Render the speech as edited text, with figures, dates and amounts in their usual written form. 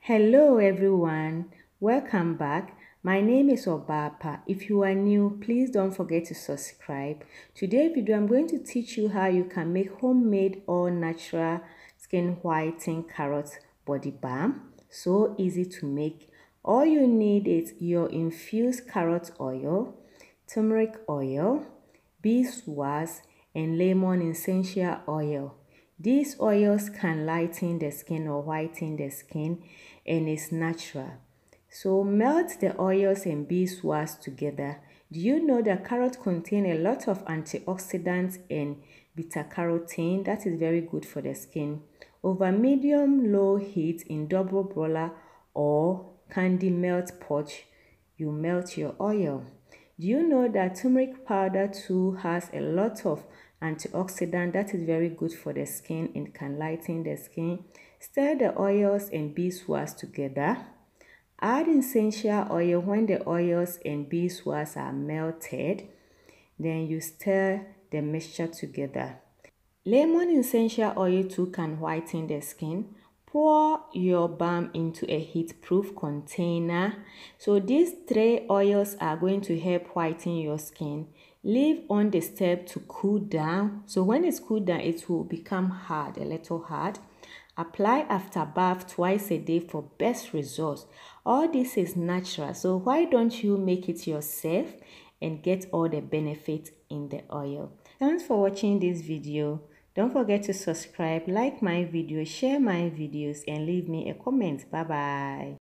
Hello everyone, welcome back. My name is Obaapa. If you are new, please don't forget to subscribe. Today's video, I'm going to teach you how you can make homemade or natural skin whitening carrot body balm. So easy to make. All you need is your infused carrot oil, turmeric oil, beeswax, and lemon essential oil. These oils can lighten the skin or whiten the skin and it's natural. So melt the oils and beeswax together. Do you know that carrot contain a lot of antioxidants and beta-carotene that is very good for the skin? Over medium-low heat in double boiler or candy melt pot, you melt your oil. Do you know that turmeric powder too has a lot of antioxidant that is very good for the skin and can lighten the skin? Stir the oils and beeswax together. Add essential oil when the oils and beeswax are melted. Then you stir the mixture together. Lemon essential oil too can whiten the skin. Pour your balm into a heat-proof container. So these three oils are going to help whiten your skin. Leave undisturbed to cool down. So when it's cooled down, it will become hard, a little hard. Apply after bath twice a day for best results. All this is natural, so why don't you make it yourself and get all the benefits in the oil? Thanks for watching this video. Don't forget to subscribe, like my video, share my videos, and leave me a comment. Bye bye.